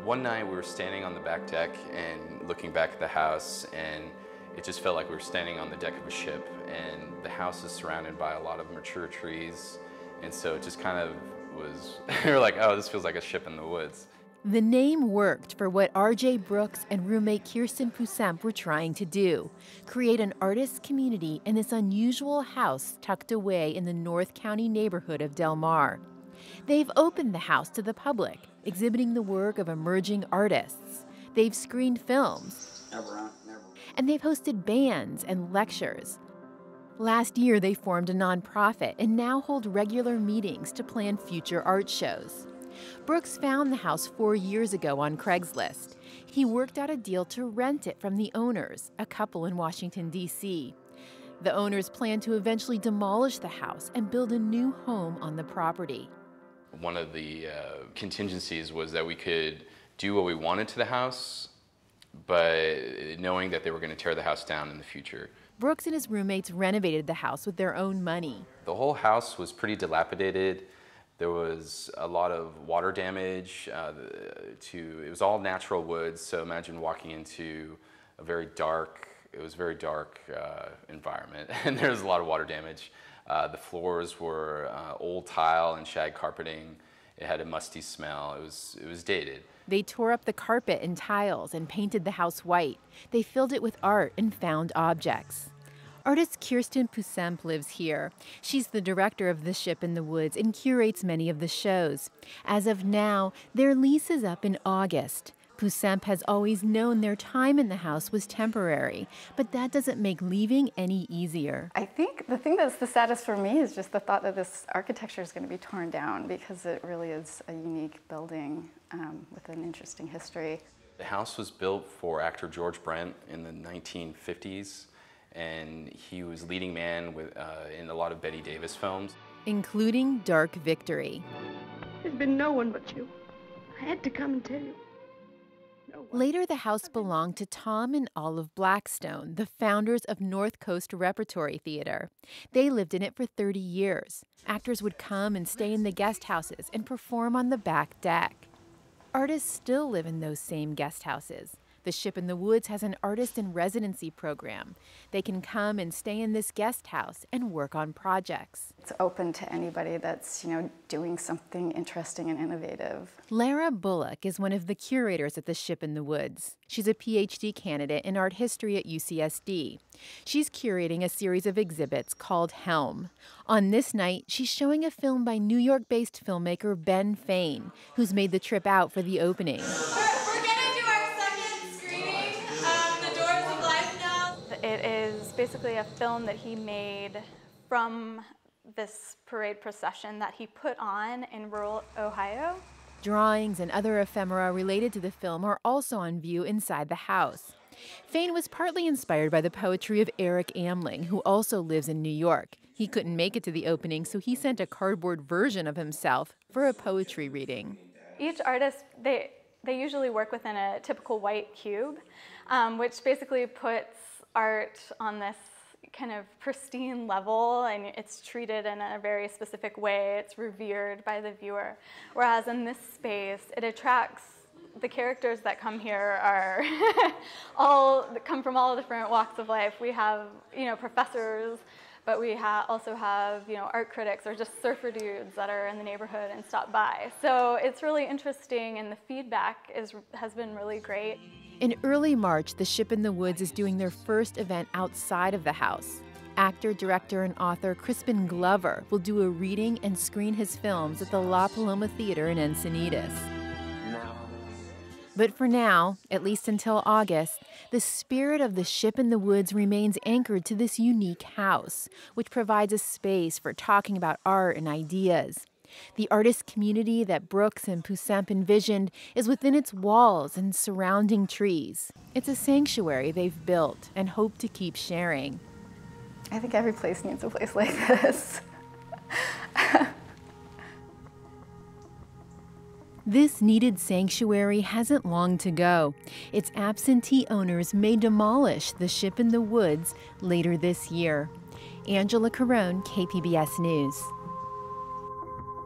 One night we were standing on the back deck and looking back at the house, and it just felt like we were standing on the deck of a ship, and the house is surrounded by a lot of mature trees, and so it just kind of was, we were like, oh, this feels like a ship in the woods. The name worked for what R.J. Brooks and roommate Kirsten Poussemp were trying to do, create an artist community in this unusual house tucked away in the North County neighborhood of Del Mar. They've opened the house to the public, exhibiting the work of emerging artists. They've screened films, and they've hosted bands and lectures. Last year, they formed a nonprofit and now hold regular meetings to plan future art shows. Brooks found the house 4 years ago on Craigslist. He worked out a deal to rent it from the owners, a couple in Washington, D.C. The owners plan to eventually demolish the house and build a new home on the property. One of the contingencies was that we could do what we wanted to the house, but knowing that they were going to tear the house down in the future. Brooks and his roommates renovated the house with their own money. The whole house was pretty dilapidated. There was a lot of water damage. It was all natural woods, so imagine walking into a very dark environment, and there was a lot of water damage. The floors were old tile and shag carpeting. It had a musty smell. It was dated. They tore up the carpet and tiles and painted the house white. They filled it with art and found objects. Artist Kirsten Poussemp lives here. She's the director of The Ship in the Woods and curates many of the shows. As of now, their lease is up in August. Poussemp has always known their time in the house was temporary, but that doesn't make leaving any easier. I think the thing that's the saddest for me is just the thought that this architecture is going to be torn down, because it really is a unique building with an interesting history. The house was built for actor George Brent in the 1950s. And he was leading man in a lot of Bette Davis films, including Dark Victory. There's been no one but you. I had to come and tell you. Later, the house belonged to Tom and Olive Blackstone, the founders of North Coast Repertory Theater. They lived in it for 30 years. Actors would come and stay in the guest houses and perform on the back deck. Artists still live in those same guest houses. The Ship in the Woods has an artist in residency program. They can come and stay in this guest house and work on projects. It's open to anybody that's, doing something interesting and innovative. Lara Bullock is one of the curators at the Ship in the Woods. She's a PhD candidate in art history at UCSD. She's curating a series of exhibits called Helm. On this night, she's showing a film by New York-based filmmaker Ben Fain, who's made the trip out for the opening. It is basically a film that he made from this parade procession that he put on in rural Ohio. Drawings and other ephemera related to the film are also on view inside the house. Fain was partly inspired by the poetry of Eric Amling, who also lives in New York. He couldn't make it to the opening, so he sent a cardboard version of himself for a poetry reading. Each artist, they usually work within a typical white cube, which basically puts art on this kind of pristine level, and it's treated in a very specific way. It's revered by the viewer. Whereas in this space, it attracts the characters that come here are come from all different walks of life. We have, professors, but we also have, art critics or just surfer dudes that are in the neighborhood and stop by. So it's really interesting, and the feedback has been really great. In early March, the Ship in the Woods is doing their first event outside of the house. Actor, director, and author Crispin Glover will do a reading and screen his films at the La Paloma Theater in Encinitas. But for now, at least until August, the spirit of the Ship in the Woods remains anchored to this unique house, which provides a space for talking about art and ideas. The artist community that Brooks and Poussemp envisioned is within its walls and surrounding trees. It's a sanctuary they've built and hope to keep sharing. I think every place needs a place like this. This needed sanctuary hasn't long to go. Its absentee owners may demolish the Ship in the Woods later this year. Angela Carone, KPBS News.